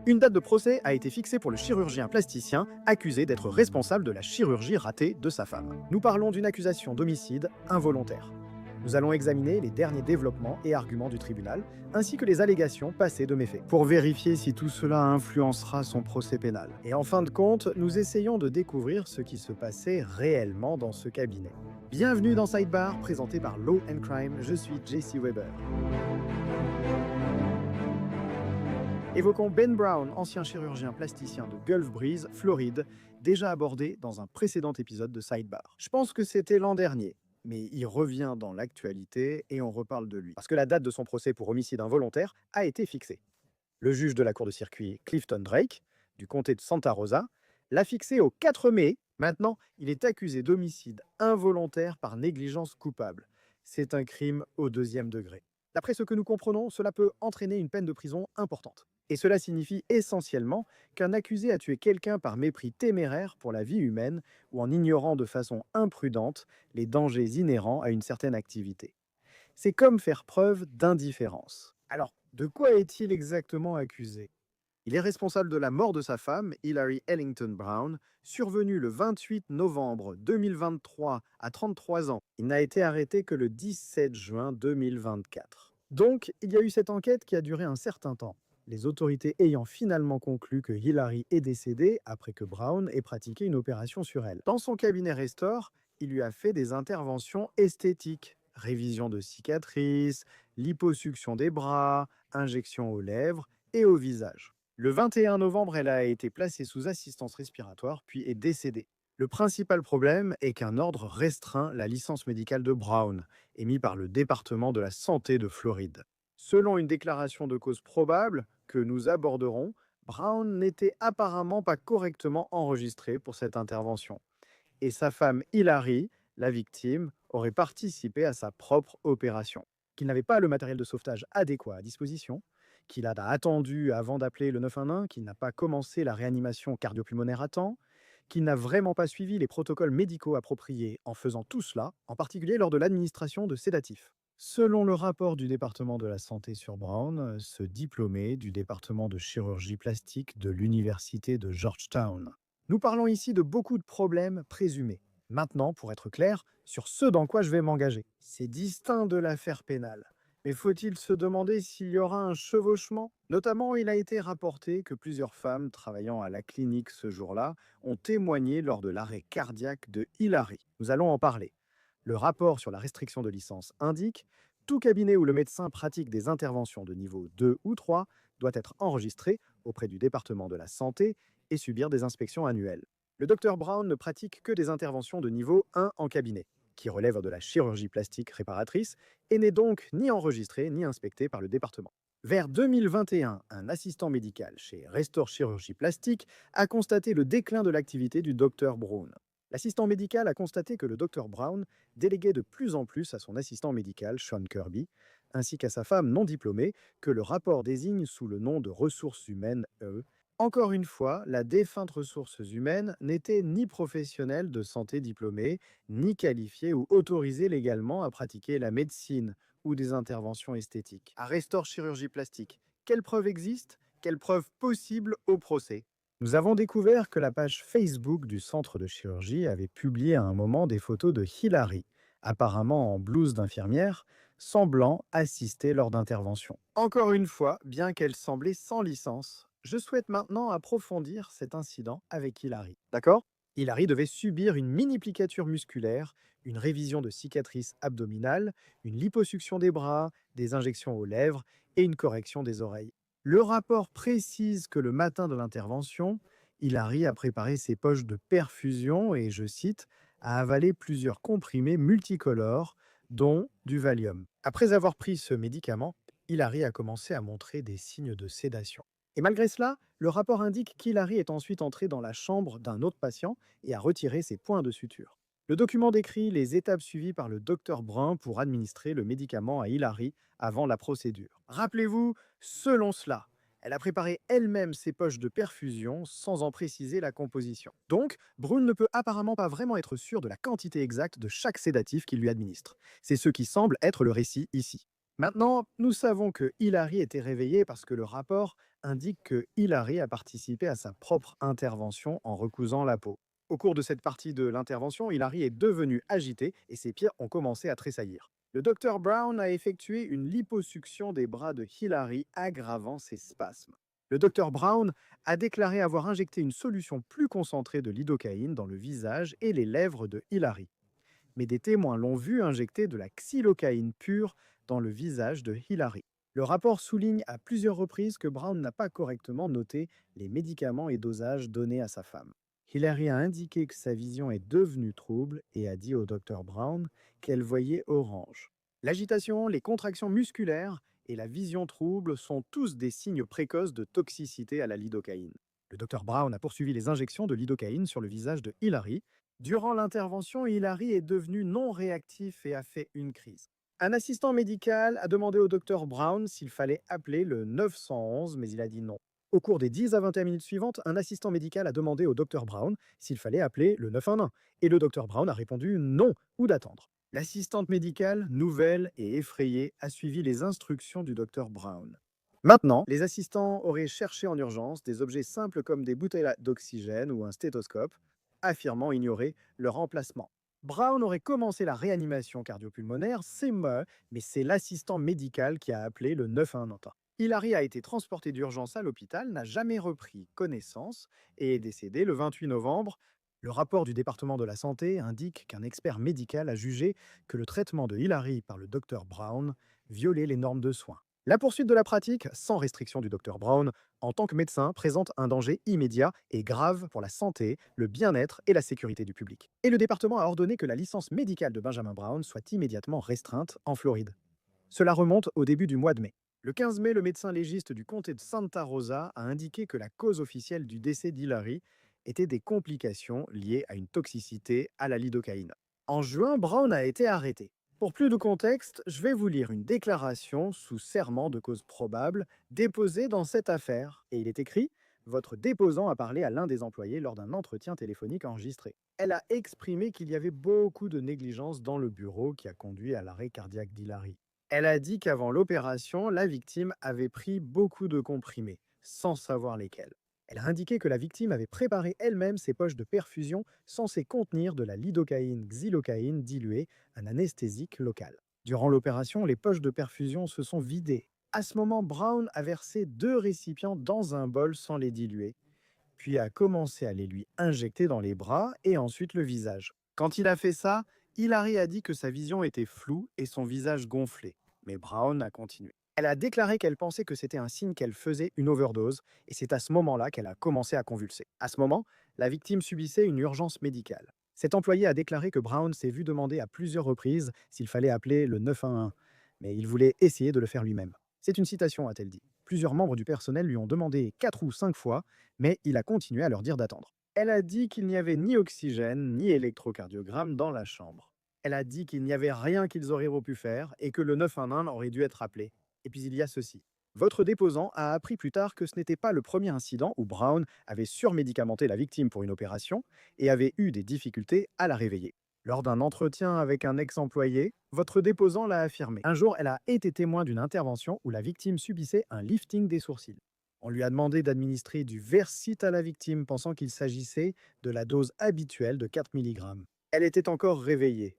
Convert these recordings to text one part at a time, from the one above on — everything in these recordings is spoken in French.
Une date de procès a été fixée pour le chirurgien plasticien accusé d'être responsable de la chirurgie ratée de sa femme. Nous parlons d'une accusation d'homicide involontaire. Nous allons examiner les derniers développements et arguments du tribunal, ainsi que les allégations passées de méfaits, pour vérifier si tout cela influencera son procès pénal. Et en fin de compte, nous essayons de découvrir ce qui se passait réellement dans ce cabinet. Bienvenue dans Sidebar, présenté par Law and Crime, je suis Jesse Weber. Évoquons Ben Brown, ancien chirurgien plasticien de Gulf Breeze, Floride, déjà abordé dans un précédent épisode de Sidebar. Je pense que c'était l'an dernier, mais il revient dans l'actualité et on reparle de lui, parce que la date de son procès pour homicide involontaire a été fixée. Le juge de la cour de circuit, Clifton Drake, du comté de Santa Rosa, l'a fixé au 4 mai. Maintenant, il est accusé d'homicide involontaire par négligence coupable. C'est un crime au 2e degré. D'après ce que nous comprenons, cela peut entraîner une peine de prison importante. Et cela signifie essentiellement qu'un accusé a tué quelqu'un par mépris téméraire pour la vie humaine ou en ignorant de façon imprudente les dangers inhérents à une certaine activité. C'est comme faire preuve d'indifférence. Alors, de quoi est-il exactement accusé? Il est responsable de la mort de sa femme, Hilary Ellington Brown, survenue le 28 novembre 2023 à 33 ans. Il n'a été arrêté que le 17 juin 2024. Donc, il y a eu cette enquête qui a duré un certain temps, les autorités ayant finalement conclu que Hilary est décédée après que Brown ait pratiqué une opération sur elle. Dans son cabinet Restore, il lui a fait des interventions esthétiques, révision de cicatrices, liposuction des bras, injection aux lèvres et au visage. Le 21 novembre, elle a été placée sous assistance respiratoire puis est décédée. Le principal problème est qu'un ordre restreint la licence médicale de Brown, émis par le département de la santé de Floride. Selon une déclaration de cause probable que nous aborderons, Brown n'était apparemment pas correctement enregistré pour cette intervention. Et sa femme Hilary, la victime, aurait participé à sa propre opération. Qu'il n'avait pas le matériel de sauvetage adéquat à disposition, qu'il a attendu avant d'appeler le 911, qu'il n'a pas commencé la réanimation cardio-pulmonaire à temps, qu'il n'a vraiment pas suivi les protocoles médicaux appropriés en faisant tout cela, en particulier lors de l'administration de sédatifs. Selon le rapport du département de la santé sur Brown, ce diplômé du département de chirurgie plastique de l'université de Georgetown. Nous parlons ici de beaucoup de problèmes présumés. Maintenant, pour être clair, sur ce dans quoi je vais m'engager. C'est distinct de l'affaire pénale. Mais faut-il se demander s'il y aura un chevauchement? Notamment, il a été rapporté que plusieurs femmes travaillant à la clinique ce jour-là ont témoigné lors de l'arrêt cardiaque de Hilary. Nous allons en parler. Le rapport sur la restriction de licence indique « Tout cabinet où le médecin pratique des interventions de niveau 2 ou 3 doit être enregistré auprès du département de la santé et subir des inspections annuelles. » Le Dr Brown ne pratique que des interventions de niveau 1 en cabinet, qui relèvent de la chirurgie plastique réparatrice et n'est donc ni enregistré ni inspecté par le département. Vers 2021, un assistant médical chez Restore Chirurgie Plastique a constaté le déclin de l'activité du Dr Brown. L'assistant médical a constaté que le Dr Brown déléguait de plus en plus à son assistant médical, Sean Kirby, ainsi qu'à sa femme non diplômée, que le rapport désigne sous le nom de ressources humaines E. Encore une fois, la défunte ressources humaines n'était ni professionnelle de santé diplômée, ni qualifiée ou autorisée légalement à pratiquer la médecine ou des interventions esthétiques. À Restore Chirurgie Plastique, quelles preuves existent? Quelles preuves possibles au procès? Nous avons découvert que la page Facebook du centre de chirurgie avait publié à un moment des photos de Hilary, apparemment en blouse d'infirmière, semblant assister lors d'interventions. Encore une fois, bien qu'elle semblait sans licence, je souhaite maintenant approfondir cet incident avec Hilary. D'accord? Hilary devait subir une mini-plicature musculaire, une révision de cicatrices abdominales, une liposuction des bras, des injections aux lèvres et une correction des oreilles. Le rapport précise que le matin de l'intervention, Hilary a préparé ses poches de perfusion et, je cite, a avalé plusieurs comprimés multicolores, dont du Valium. Après avoir pris ce médicament, Hilary a commencé à montrer des signes de sédation. Et malgré cela, le rapport indique qu'Hilary est ensuite entrée dans la chambre d'un autre patient et a retiré ses points de suture. Le document décrit les étapes suivies par le docteur Brun pour administrer le médicament à Hilary avant la procédure. Rappelez-vous, selon cela, elle a préparé elle-même ses poches de perfusion sans en préciser la composition. Donc, Brun ne peut apparemment pas vraiment être sûr de la quantité exacte de chaque sédatif qu'il lui administre. C'est ce qui semble être le récit ici. Maintenant, nous savons que Hilary était réveillée parce que le rapport indique que Hilary a participé à sa propre intervention en recousant la peau. Au cours de cette partie de l'intervention, Hilary est devenu agité et ses pieds ont commencé à tressaillir. Le docteur Brown a effectué une liposuction des bras de Hilary, aggravant ses spasmes. Le docteur Brown a déclaré avoir injecté une solution plus concentrée de lidocaïne dans le visage et les lèvres de Hilary. Mais des témoins l'ont vu injecter de la xylocaïne pure dans le visage de Hilary. Le rapport souligne à plusieurs reprises que Brown n'a pas correctement noté les médicaments et dosages donnés à sa femme. Hilary a indiqué que sa vision est devenue trouble et a dit au docteur Brown qu'elle voyait orange. L'agitation, les contractions musculaires et la vision trouble sont tous des signes précoces de toxicité à la lidocaïne. Le docteur Brown a poursuivi les injections de lidocaïne sur le visage de Hilary. Durant l'intervention, Hilary est devenu non réactif et a fait une crise. Un assistant médical a demandé au docteur Brown s'il fallait appeler le 911, mais il a dit non. Au cours des 10 à 21 minutes suivantes, un assistant médical a demandé au docteur Brown s'il fallait appeler le 911, et le docteur Brown a répondu non ou d'attendre. L'assistante médicale, nouvelle et effrayée, a suivi les instructions du docteur Brown. Maintenant, les assistants auraient cherché en urgence des objets simples comme des bouteilles d'oxygène ou un stéthoscope, affirmant ignorer leur emplacement. Brown aurait commencé la réanimation cardiopulmonaire, mais c'est l'assistant médical qui a appelé le 911. Hilary a été transporté d'urgence à l'hôpital, n'a jamais repris connaissance et est décédé le 28 novembre. Le rapport du département de la santé indique qu'un expert médical a jugé que le traitement de Hilary par le docteur Brown violait les normes de soins. La poursuite de la pratique, sans restriction du docteur Brown, en tant que médecin, présente un danger immédiat et grave pour la santé, le bien-être et la sécurité du public. Et le département a ordonné que la licence médicale de Benjamin Brown soit immédiatement restreinte en Floride. Cela remonte au début du mois de mai. Le 15 mai, le médecin légiste du comté de Santa Rosa a indiqué que la cause officielle du décès d'Hilary était des complications liées à une toxicité à la lidocaïne. En juin, Brown a été arrêté. Pour plus de contexte, je vais vous lire une déclaration sous serment de cause probable déposée dans cette affaire. Et il est écrit « Votre déposant a parlé à l'un des employés lors d'un entretien téléphonique enregistré. Elle a exprimé qu'il y avait beaucoup de négligence dans le bureau qui a conduit à l'arrêt cardiaque d'Hilary. Elle a dit qu'avant l'opération, la victime avait pris beaucoup de comprimés, sans savoir lesquels. Elle a indiqué que la victime avait préparé elle-même ses poches de perfusion censées contenir de la lidocaïne xylocaïne diluée, un anesthésique local. Durant l'opération, les poches de perfusion se sont vidées. À ce moment, Brown a versé 2 récipients dans un bol sans les diluer, puis a commencé à les lui injecter dans les bras et ensuite le visage. Quand il a fait ça, Hilary a dit que sa vision était floue et son visage gonflé, mais Brown a continué. Elle a déclaré qu'elle pensait que c'était un signe qu'elle faisait une overdose, et c'est à ce moment-là qu'elle a commencé à convulser. À ce moment, la victime subissait une urgence médicale. Cet employé a déclaré que Brown s'est vu demander à plusieurs reprises s'il fallait appeler le 911, mais il voulait essayer de le faire lui-même. C'est une citation, a-t-elle dit. Plusieurs membres du personnel lui ont demandé 4 ou 5 fois, mais il a continué à leur dire d'attendre. Elle a dit qu'il n'y avait ni oxygène, ni électrocardiogramme dans la chambre. Elle a dit qu'il n'y avait rien qu'ils auraient pu faire et que le 911 aurait dû être appelé. Et puis il y a ceci. Votre déposant a appris plus tard que ce n'était pas le premier incident où Brown avait surmédicamenté la victime pour une opération et avait eu des difficultés à la réveiller. Lors d'un entretien avec un ex-employé, votre déposant l'a affirmé. Un jour, elle a été témoin d'une intervention où la victime subissait un lifting des sourcils. On lui a demandé d'administrer du Versit à la victime, pensant qu'il s'agissait de la dose habituelle de 4 mg. Elle était encore réveillée.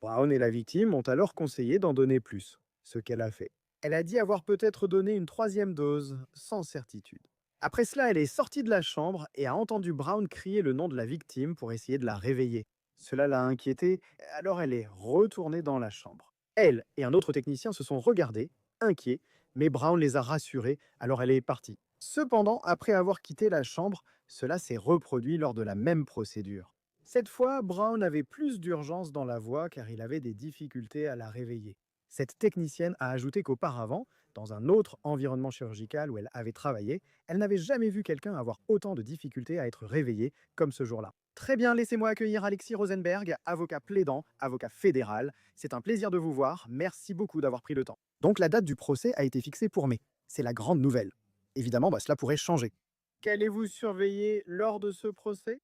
Brown et la victime ont alors conseillé d'en donner plus, ce qu'elle a fait. Elle a dit avoir peut-être donné une 3e dose, sans certitude. Après cela, elle est sortie de la chambre et a entendu Brown crier le nom de la victime pour essayer de la réveiller. Cela l'a inquiétée, alors elle est retournée dans la chambre. Elle et un autre technicien se sont regardés, inquiets, mais Brown les a rassurés, alors elle est partie. Cependant, après avoir quitté la chambre, cela s'est reproduit lors de la même procédure. Cette fois, Brown avait plus d'urgence dans la voix car il avait des difficultés à la réveiller. Cette technicienne a ajouté qu'auparavant, dans un autre environnement chirurgical où elle avait travaillé, elle n'avait jamais vu quelqu'un avoir autant de difficultés à être réveillé comme ce jour-là. Très bien, laissez-moi accueillir Alexis Rosenberg, avocat plaidant, avocat fédéral. C'est un plaisir de vous voir, merci beaucoup d'avoir pris le temps. Donc la date du procès a été fixée pour mai. C'est la grande nouvelle. Évidemment, cela pourrait changer. Qu'allez-vous surveiller lors de ce procès?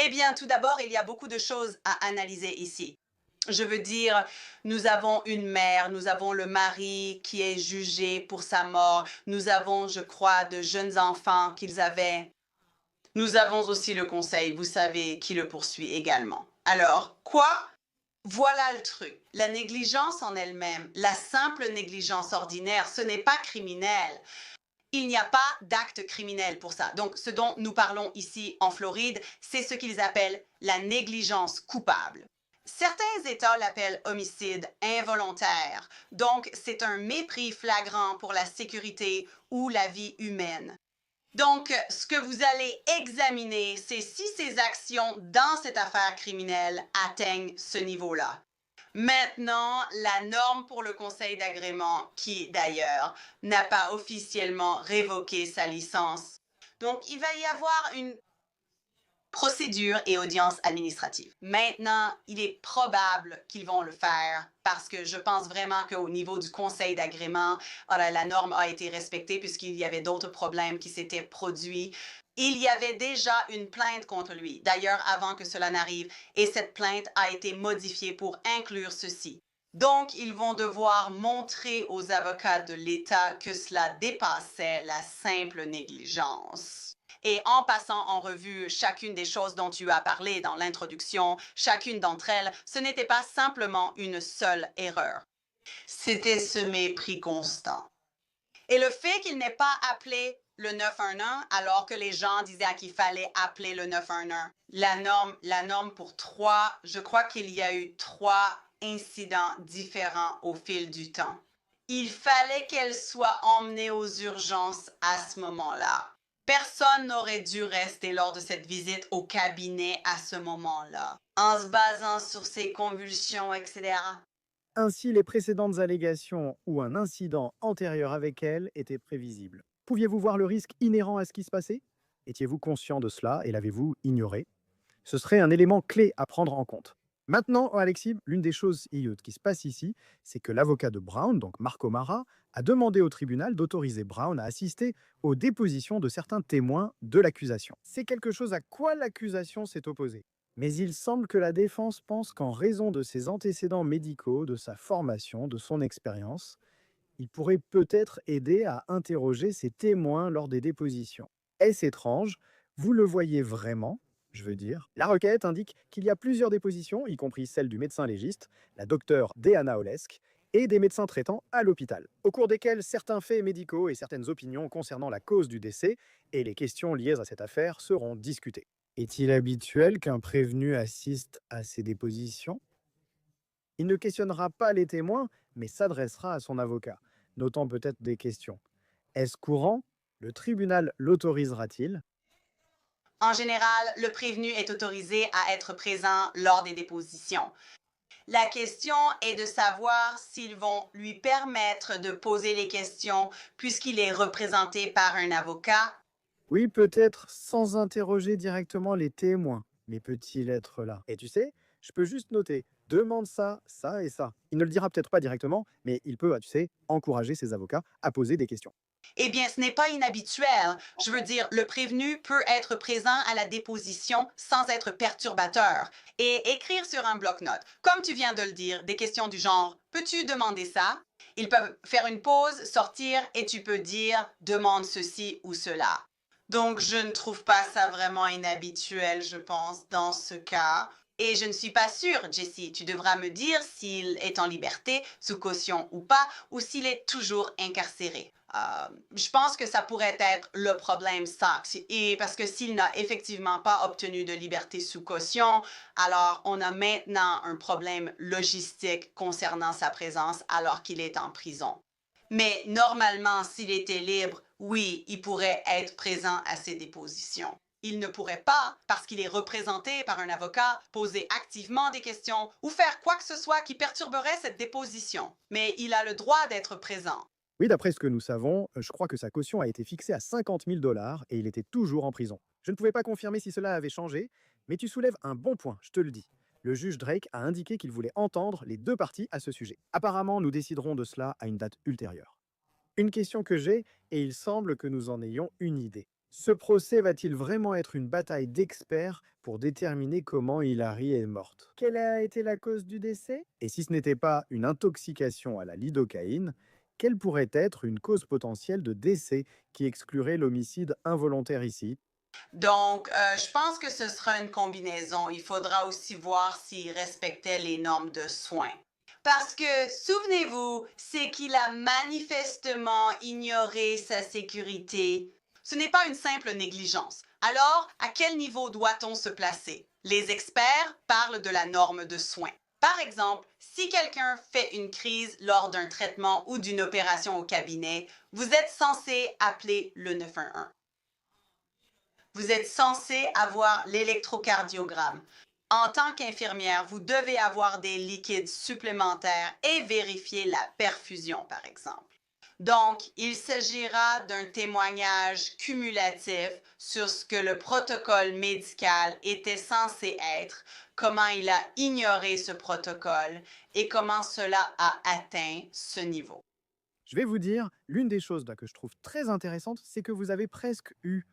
Eh bien, tout d'abord, il y a beaucoup de choses à analyser ici. Je veux dire, nous avons une mère, nous avons le mari qui est jugé pour sa mort, nous avons, je crois, de jeunes enfants qu'ils avaient. Nous avons aussi le conseil, vous savez, qui le poursuit également. Alors, quoi? Voilà le truc. La négligence en elle-même, la simple négligence ordinaire, ce n'est pas criminel. Il n'y a pas d'acte criminel pour ça. Donc, ce dont nous parlons ici en Floride, c'est ce qu'ils appellent la négligence coupable. Certains États l'appellent homicide involontaire. Donc, c'est un mépris flagrant pour la sécurité ou la vie humaine. Donc, ce que vous allez examiner, c'est si ces actions dans cette affaire criminelle atteignent ce niveau-là. Maintenant, la norme pour le conseil d'agrément, qui d'ailleurs n'a pas officiellement révoqué sa licence. Donc, il va y avoir une procédure et audience administrative. Maintenant, il est probable qu'ils vont le faire parce que je pense vraiment qu'au niveau du conseil d'agrément, la norme a été respectée puisqu'il y avait d'autres problèmes qui s'étaient produits. Il y avait déjà une plainte contre lui, d'ailleurs avant que cela n'arrive, et cette plainte a été modifiée pour inclure ceci. Donc, ils vont devoir montrer aux avocats de l'État que cela dépassait la simple négligence. Et en passant en revue chacune des choses dont tu as parlé dans l'introduction, chacune d'entre elles, ce n'était pas simplement une seule erreur. C'était ce mépris constant. Et le fait qu'il n'ait pas appelé le 911 alors que les gens disaient qu'il fallait appeler le 911. La norme pour trois, je crois qu'il y a eu trois incidents différents au fil du temps. Il fallait qu'elle soit emmenée aux urgences à ce moment-là. Personne n'aurait dû rester lors de cette visite au cabinet à ce moment-là, en se basant sur ses convulsions, etc. Ainsi, les précédentes allégations ou un incident antérieur avec elle étaient prévisibles. Pouviez-vous voir le risque inhérent à ce qui se passait? Étiez-vous conscient de cela et l'avez-vous ignoré? Ce serait un élément clé à prendre en compte. Maintenant, Alexis, l'une des choses qui se passe ici, c'est que l'avocat de Brown, donc Marco Mara, a demandé au tribunal d'autoriser Brown à assister aux dépositions de certains témoins de l'accusation. C'est quelque chose à quoi l'accusation s'est opposée. Mais il semble que la défense pense qu'en raison de ses antécédents médicaux, de sa formation, de son expérience, il pourrait peut-être aider à interroger ces témoins lors des dépositions. Est-ce étrange? Vous le voyez vraiment? Je veux dire, la requête indique qu'il y a plusieurs dépositions, y compris celle du médecin légiste, la docteure Deanna Olesk, et des médecins traitants à l'hôpital, au cours desquels certains faits médicaux et certaines opinions concernant la cause du décès et les questions liées à cette affaire seront discutées. Est-il habituel qu'un prévenu assiste à ces dépositions? Il ne questionnera pas les témoins, mais s'adressera à son avocat, notant peut-être des questions. Est-ce courant? Le tribunal l'autorisera-t-il? En général, le prévenu est autorisé à être présent lors des dépositions. La question est de savoir s'ils vont lui permettre de poser les questions puisqu'il est représenté par un avocat. Oui, peut-être sans interroger directement les témoins, mais peut-il être là? Et tu sais, je peux juste noter, demande ça, ça et ça. Il ne le dira peut-être pas directement, mais il peut, tu sais, encourager ses avocats à poser des questions. Eh bien, ce n'est pas inhabituel. Je veux dire, le prévenu peut être présent à la déposition sans être perturbateur et écrire sur un bloc-notes. Comme tu viens de le dire, des questions du genre peux-tu demander ça? Ils peuvent faire une pause, sortir et tu peux dire demande ceci ou cela. Donc, je ne trouve pas ça vraiment inhabituel, je pense, dans ce cas. Et je ne suis pas sûre, Jessie, tu devras me dire s'il est en liberté, sous caution ou pas, ou s'il est toujours incarcéré. Je pense que ça pourrait être le problème Sachs. Et parce que s'il n'a effectivement pas obtenu de liberté sous caution, alors on a maintenant un problème logistique concernant sa présence alors qu'il est en prison. Mais normalement, s'il était libre, oui, il pourrait être présent à ces dépositions. Il ne pourrait pas, parce qu'il est représenté par un avocat, poser activement des questions ou faire quoi que ce soit qui perturberait cette déposition. Mais il a le droit d'être présent. Oui, d'après ce que nous savons, je crois que sa caution a été fixée à 50 000 dollars et il était toujours en prison. Je ne pouvais pas confirmer si cela avait changé, mais tu soulèves un bon point, je te le dis. Le juge Drake a indiqué qu'il voulait entendre les deux parties à ce sujet. Apparemment, nous déciderons de cela à une date ultérieure. Une question que j'ai, et il semble que nous en ayons une idée. Ce procès va-t-il vraiment être une bataille d'experts pour déterminer comment Hilary est morte? Quelle a été la cause du décès? Et si ce n'était pas une intoxication à la lidocaïne, quelle pourrait être une cause potentielle de décès qui exclurait l'homicide involontaire ici? Donc, je pense que ce sera une combinaison. Il faudra aussi voir s'il respectait les normes de soins. Parce que, souvenez-vous, c'est qu'il a manifestement ignoré sa sécurité. Ce n'est pas une simple négligence. Alors, à quel niveau doit-on se placer? Les experts parlent de la norme de soins. Par exemple, si quelqu'un fait une crise lors d'un traitement ou d'une opération au cabinet, vous êtes censé appeler le 911. Vous êtes censé avoir l'électrocardiogramme. En tant qu'infirmière, vous devez avoir des liquides supplémentaires et vérifier la perfusion, par exemple. Donc, il s'agira d'un témoignage cumulatif sur ce que le protocole médical était censé être, comment il a ignoré ce protocole et comment cela a atteint ce niveau. Je vais vous dire, l'une des choses là, que je trouve très intéressante, c'est que vous avez presque eu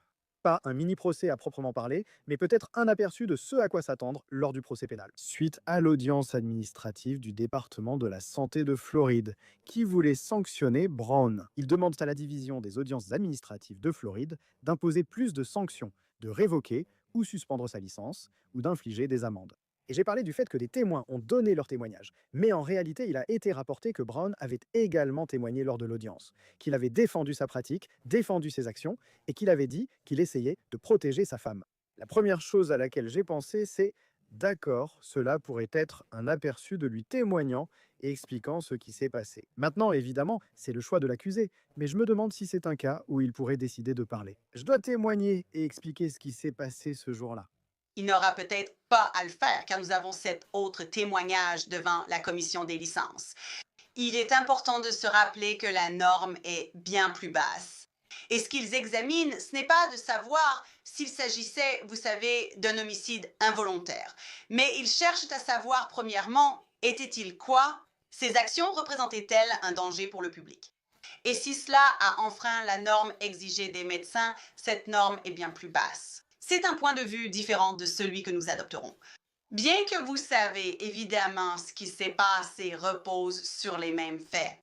pas un mini procès à proprement parler, mais peut-être un aperçu de ce à quoi s'attendre lors du procès pénal. Suite à l'audience administrative du département de la santé de Floride, qui voulait sanctionner Brown. Ils demandent à la division des audiences administratives de Floride d'imposer plus de sanctions, de révoquer ou suspendre sa licence, ou d'infliger des amendes. Et j'ai parlé du fait que des témoins ont donné leur témoignage, mais en réalité, il a été rapporté que Brown avait également témoigné lors de l'audience, qu'il avait défendu sa pratique, défendu ses actions, et qu'il avait dit qu'il essayait de protéger sa femme. La première chose à laquelle j'ai pensé, c'est d'accord, cela pourrait être un aperçu de lui témoignant et expliquant ce qui s'est passé. Maintenant, évidemment, c'est le choix de l'accusé, mais je me demande si c'est un cas où il pourrait décider de parler. Je dois témoigner et expliquer ce qui s'est passé ce jour-là. Il n'aura peut-être pas à le faire car nous avons cet autre témoignage devant la commission des licences. Il est important de se rappeler que la norme est bien plus basse. Et ce qu'ils examinent, ce n'est pas de savoir s'il s'agissait, vous savez, d'un homicide involontaire, mais ils cherchent à savoir, premièrement, était-il quoi? Ces actions représentaient-elles un danger pour le public? Et si cela a enfreint la norme exigée des médecins, cette norme est bien plus basse. C'est un point de vue différent de celui que nous adopterons. Bien que vous savez évidemment ce qui s'est passé repose sur les mêmes faits.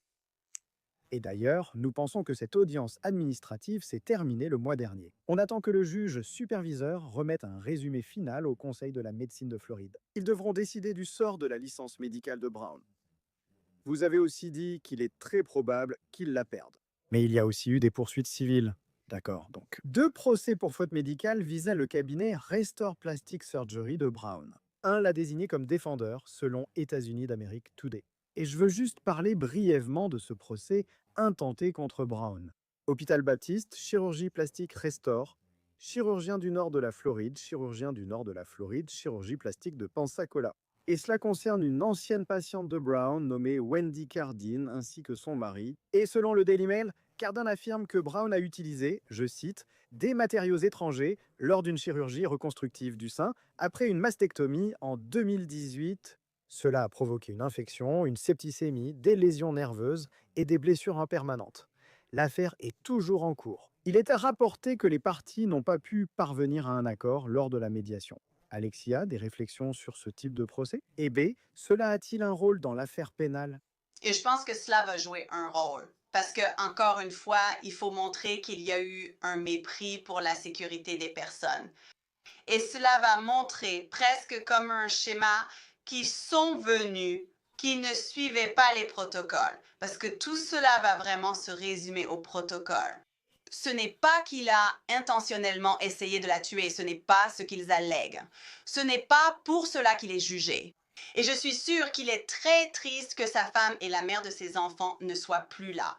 Et d'ailleurs, nous pensons que cette audience administrative s'est terminée le mois dernier. On attend que le juge superviseur remette un résumé final au Conseil de la médecine de Floride. Ils devront décider du sort de la licence médicale de Brown. Vous avez aussi dit qu'il est très probable qu'il la perde. Mais il y a aussi eu des poursuites civiles. D'accord, donc. Deux procès pour faute médicale visaient le cabinet Restore Plastic Surgery de Brown. Un l'a désigné comme défendeur, selon États-Unis d'Amérique Today. Et je veux juste parler brièvement de ce procès intenté contre Brown. Hôpital Baptiste, chirurgie plastique Restore, chirurgien du nord de la Floride, chirurgien du nord de la Floride, chirurgie plastique de Pensacola. Et cela concerne une ancienne patiente de Brown nommée Wendy Cardin ainsi que son mari. Et selon le Daily Mail, Cardin affirme que Brown a utilisé, je cite, des matériaux étrangers lors d'une chirurgie reconstructive du sein après une mastectomie en 2018. Cela a provoqué une infection, une septicémie, des lésions nerveuses et des blessures impermanentes. L'affaire est toujours en cours. Il est rapporté que les parties n'ont pas pu parvenir à un accord lors de la médiation. Alexia, des réflexions sur ce type de procès? Et B, cela a-t-il un rôle dans l'affaire pénale? Et je pense que cela va jouer un rôle. Parce que, encore une fois, il faut montrer qu'il y a eu un mépris pour la sécurité des personnes. Et cela va montrer presque comme un schéma qui sont venus, qui ne suivaient pas les protocoles. Parce que tout cela va vraiment se résumer au protocole. Ce n'est pas qu'il a intentionnellement essayé de la tuer, ce n'est pas ce qu'ils allèguent. Ce n'est pas pour cela qu'il est jugé. Et je suis sûre qu'il est très triste que sa femme et la mère de ses enfants ne soient plus là.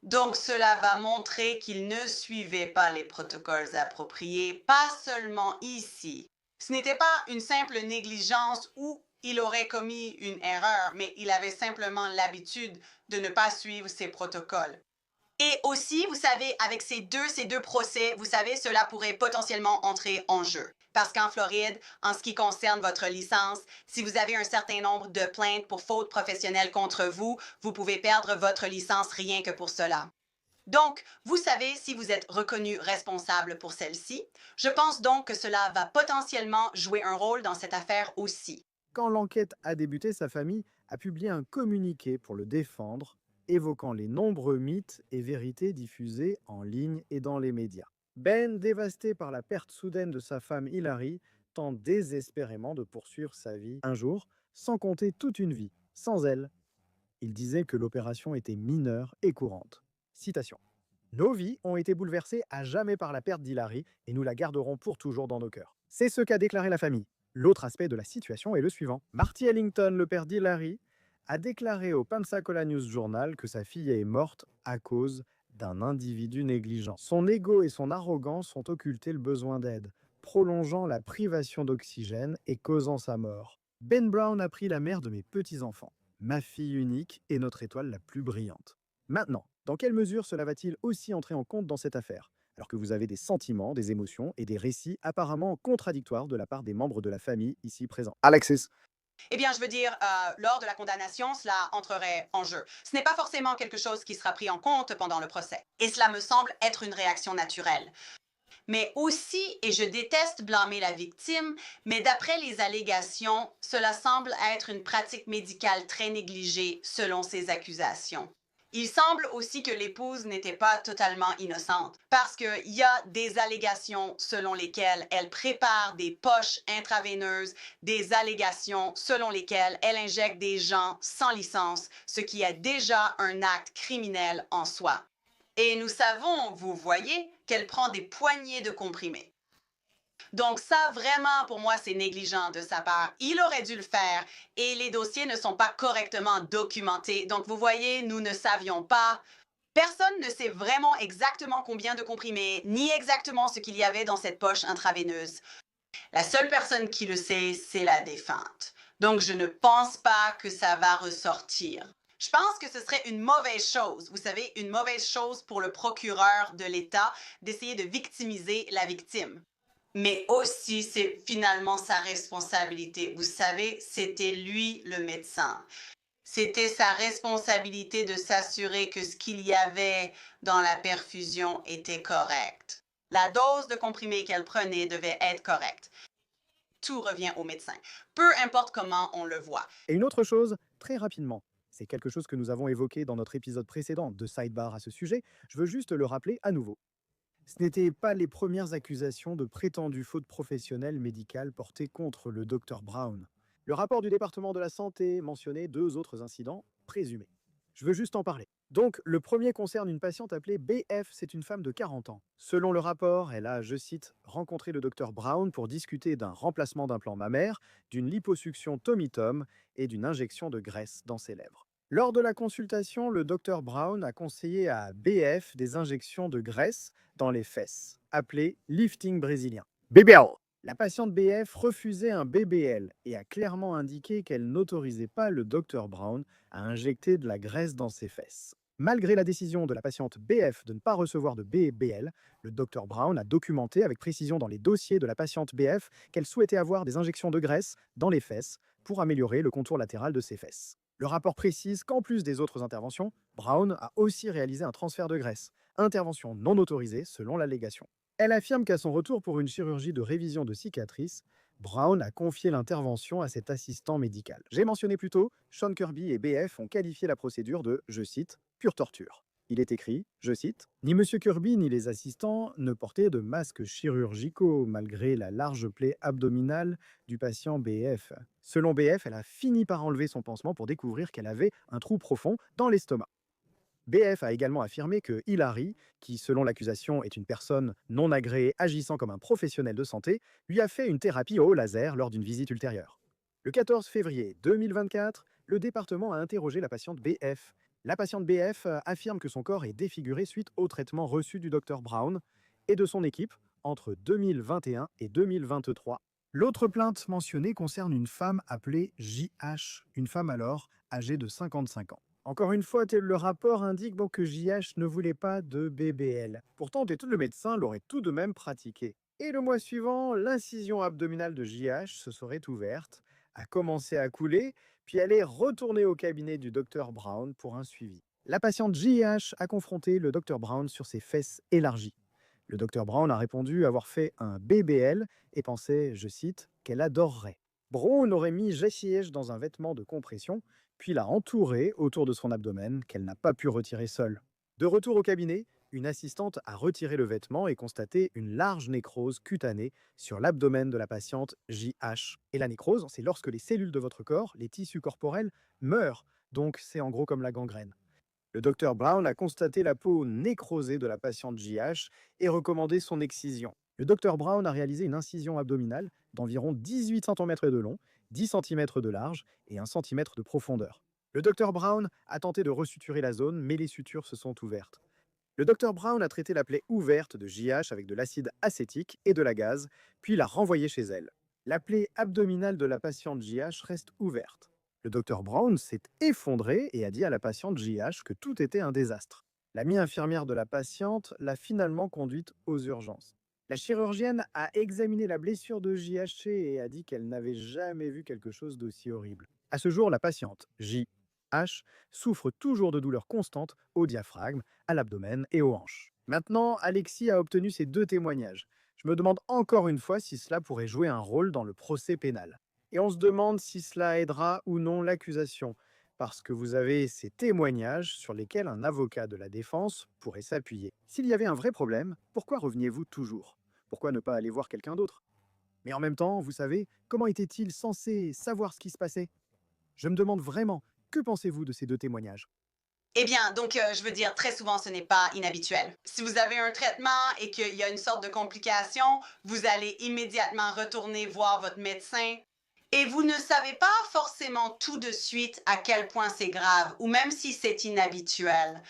Donc cela va montrer qu'il ne suivait pas les protocoles appropriés, pas seulement ici. Ce n'était pas une simple négligence où il aurait commis une erreur, mais il avait simplement l'habitude de ne pas suivre ces protocoles. Et aussi, vous savez, avec ces deux procès, vous savez, cela pourrait potentiellement entrer en jeu. Parce qu'en Floride, en ce qui concerne votre licence, si vous avez un certain nombre de plaintes pour faute professionnelle contre vous, vous pouvez perdre votre licence rien que pour cela. Donc, vous savez si vous êtes reconnu responsable pour celle-ci. Je pense donc que cela va potentiellement jouer un rôle dans cette affaire aussi. Quand l'enquête a débuté, sa famille a publié un communiqué pour le défendre, évoquant les nombreux mythes et vérités diffusés en ligne et dans les médias. Ben, dévasté par la perte soudaine de sa femme Hilary, tente désespérément de poursuivre sa vie un jour, sans compter toute une vie, sans elle. Il disait que l'opération était mineure et courante. Citation. Nos vies ont été bouleversées à jamais par la perte d'Hilary et nous la garderons pour toujours dans nos cœurs. C'est ce qu'a déclaré la famille. L'autre aspect de la situation est le suivant. Marty Ellington, le père d'Hilary, a déclaré au Pensacola News Journal que sa fille est morte à cause d'un individu négligent. Son ego et son arrogance ont occulté le besoin d'aide, prolongeant la privation d'oxygène et causant sa mort. Ben Brown a pris la mère de mes petits-enfants. Ma fille unique est notre étoile la plus brillante. Maintenant, dans quelle mesure cela va-t-il aussi entrer en compte dans cette affaire, alors que vous avez des sentiments, des émotions et des récits apparemment contradictoires de la part des membres de la famille ici présents? Alexis. Eh bien, je veux dire, lors de la condamnation, cela entrerait en jeu. Ce n'est pas forcément quelque chose qui sera pris en compte pendant le procès. Et cela me semble être une réaction naturelle. Mais aussi, et je déteste blâmer la victime, mais d'après les allégations, cela semble être une pratique médicale très négligée selon ces accusations. Il semble aussi que l'épouse n'était pas totalement innocente, parce qu'il y a des allégations selon lesquelles elle prépare des poches intraveineuses, des allégations selon lesquelles elle injecte des gens sans licence, ce qui est déjà un acte criminel en soi. Et nous savons, vous voyez, qu'elle prend des poignées de comprimés. Donc ça, vraiment, pour moi, c'est négligent de sa part. Il aurait dû le faire et les dossiers ne sont pas correctement documentés. Donc vous voyez, nous ne savions pas. Personne ne sait vraiment exactement combien de comprimés, ni exactement ce qu'il y avait dans cette poche intraveineuse. La seule personne qui le sait, c'est la défunte. Donc je ne pense pas que ça va ressortir. Je pense que ce serait une mauvaise chose, vous savez, une mauvaise chose pour le procureur de l'État d'essayer de victimiser la victime. Mais aussi, c'est finalement sa responsabilité. Vous savez, c'était lui le médecin. C'était sa responsabilité de s'assurer que ce qu'il y avait dans la perfusion était correct. La dose de comprimés qu'elle prenait devait être correcte. Tout revient au médecin, peu importe comment on le voit. Et une autre chose, très rapidement, c'est quelque chose que nous avons évoqué dans notre épisode précédent de Sidebar à ce sujet, je veux juste le rappeler à nouveau. Ce n'étaient pas les premières accusations de prétendues fautes professionnelles médicales portées contre le Dr Brown. Le rapport du département de la santé mentionnait 2 autres incidents présumés. Je veux juste en parler. Donc, le premier concerne une patiente appelée BF, c'est une femme de 40 ans. Selon le rapport, elle a, je cite, rencontré le Dr Brown pour discuter d'un remplacement d'implant mammaire, d'une liposuction Tommy Tom et d'une injection de graisse dans ses lèvres. Lors de la consultation, le Dr Brown a conseillé à BF des injections de graisse dans les fesses, appelées lifting brésilien. BBL. La patiente BF refusait un BBL et a clairement indiqué qu'elle n'autorisait pas le Dr Brown à injecter de la graisse dans ses fesses. Malgré la décision de la patiente BF de ne pas recevoir de BBL, le Dr Brown a documenté avec précision dans les dossiers de la patiente BF qu'elle souhaitait avoir des injections de graisse dans les fesses pour améliorer le contour latéral de ses fesses. Le rapport précise qu'en plus des autres interventions, Brown a aussi réalisé un transfert de graisse, intervention non autorisée selon l'allégation. Elle affirme qu'à son retour pour une chirurgie de révision de cicatrice, Brown a confié l'intervention à cet assistant médical. J'ai mentionné plus tôt, Sean Kirby et BF ont qualifié la procédure de, je cite, pure torture. Il est écrit, je cite, ni M. Kirby ni les assistants ne portaient de masques chirurgicaux malgré la large plaie abdominale du patient BF. Selon BF, elle a fini par enlever son pansement pour découvrir qu'elle avait un trou profond dans l'estomac. BF a également affirmé que Hilary, qui selon l'accusation est une personne non agréée agissant comme un professionnel de santé, lui a fait une thérapie au laser lors d'une visite ultérieure. Le 14 février 2024, le département a interrogé la patiente BF. La patiente BF affirme que son corps est défiguré suite au traitement reçu du Dr Brown et de son équipe entre 2021 et 2023. L'autre plainte mentionnée concerne une femme appelée JH, une femme alors âgée de 55 ans. Encore une fois, le rapport indique que JH ne voulait pas de BBL. Pourtant, le médecin l'aurait tout de même pratiqué. Et le mois suivant, l'incision abdominale de JH se serait ouverte, a commencé à couler, puis elle est retournée au cabinet du Dr Brown pour un suivi. La patiente JH a confronté le Dr Brown sur ses fesses élargies. Le Dr Brown a répondu avoir fait un BBL et pensait, je cite, qu'elle adorerait. Brown aurait mis JH dans un vêtement de compression, puis l'a entouré autour de son abdomen qu'elle n'a pas pu retirer seule. De retour au cabinet, une assistante a retiré le vêtement et constaté une large nécrose cutanée sur l'abdomen de la patiente JH. Et la nécrose, c'est lorsque les cellules de votre corps, les tissus corporels, meurent. Donc c'est en gros comme la gangrène. Le docteur Brown a constaté la peau nécrosée de la patiente JH et recommandé son excision. Le docteur Brown a réalisé une incision abdominale d'environ 18 cm de long, 10 cm de large et 1 cm de profondeur. Le docteur Brown a tenté de resuturer la zone, mais les sutures se sont ouvertes. Le docteur Brown a traité la plaie ouverte de JH avec de l'acide acétique et de la gaze, puis l'a renvoyée chez elle. La plaie abdominale de la patiente JH reste ouverte. Le docteur Brown s'est effondré et a dit à la patiente JH que tout était un désastre. L'amie infirmière de la patiente l'a finalement conduite aux urgences. La chirurgienne a examiné la blessure de JH et a dit qu'elle n'avait jamais vu quelque chose d'aussi horrible. À ce jour, la patiente JH souffre toujours de douleurs constantes au diaphragme, à l'abdomen et aux hanches. Maintenant, Alexis a obtenu ses 2 témoignages. Je me demande encore une fois si cela pourrait jouer un rôle dans le procès pénal. Et on se demande si cela aidera ou non l'accusation, parce que vous avez ces témoignages sur lesquels un avocat de la défense pourrait s'appuyer. S'il y avait un vrai problème, pourquoi reveniez-vous toujours? Pourquoi ne pas aller voir quelqu'un d'autre? Mais en même temps, vous savez, comment était-il censé savoir ce qui se passait? Je me demande vraiment, que pensez-vous de ces 2 témoignages? Eh bien, donc, je veux dire, très souvent, ce n'est pas inhabituel. Si vous avez un traitement et qu'il y a une sorte de complication, vous allez immédiatement retourner voir votre médecin et vous ne savez pas forcément tout de suite à quel point c'est grave ou même si c'est inhabituel.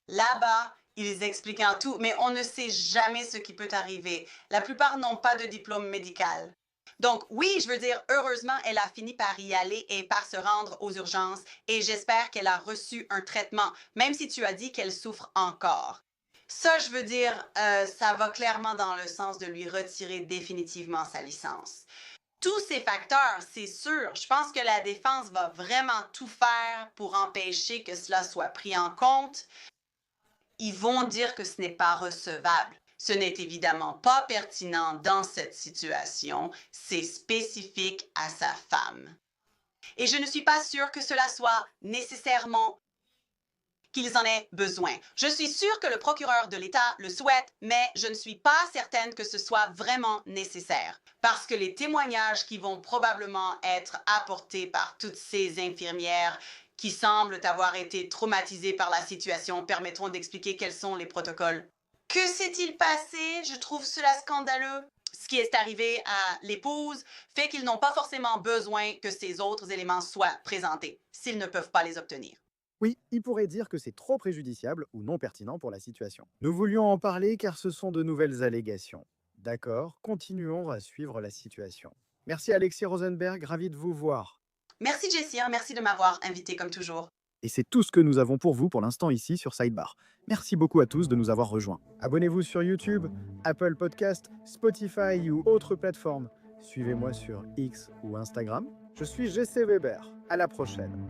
Là-bas, ils expliquent en tout, mais on ne sait jamais ce qui peut arriver. La plupart n'ont pas de diplôme médical. Donc oui, je veux dire, heureusement, elle a fini par y aller et par se rendre aux urgences et j'espère qu'elle a reçu un traitement, même si tu as dit qu'elle souffre encore. Ça, je veux dire, ça va clairement dans le sens de lui retirer définitivement sa licence. Tous ces facteurs, c'est sûr, je pense que la défense va vraiment tout faire pour empêcher que cela soit pris en compte. Ils vont dire que ce n'est pas recevable. Ce n'est évidemment pas pertinent dans cette situation. C'est spécifique à sa femme. Et je ne suis pas sûre que cela soit nécessairement qu'ils en aient besoin. Je suis sûre que le procureur de l'État le souhaite, mais je ne suis pas certaine que ce soit vraiment nécessaire. Parce que les témoignages qui vont probablement être apportés par toutes ces infirmières qui semblent avoir été traumatisées par la situation permettront d'expliquer quels sont les protocoles. Que s'est-il passé? Je trouve cela scandaleux. Ce qui est arrivé à l'épouse fait qu'ils n'ont pas forcément besoin que ces autres éléments soient présentés, s'ils ne peuvent pas les obtenir. Oui, il pourrait dire que c'est trop préjudiciable ou non pertinent pour la situation. Nous voulions en parler car ce sont de nouvelles allégations. D'accord, continuons à suivre la situation. Merci Alexis Rosenberg, ravi de vous voir. Merci Jessia, merci de m'avoir invité comme toujours. Et c'est tout ce que nous avons pour vous pour l'instant ici sur Sidebar. Merci beaucoup à tous de nous avoir rejoints. Abonnez-vous sur YouTube, Apple Podcast, Spotify ou autres plateformes. Suivez-moi sur X ou Instagram. Je suis GC Weber. À la prochaine.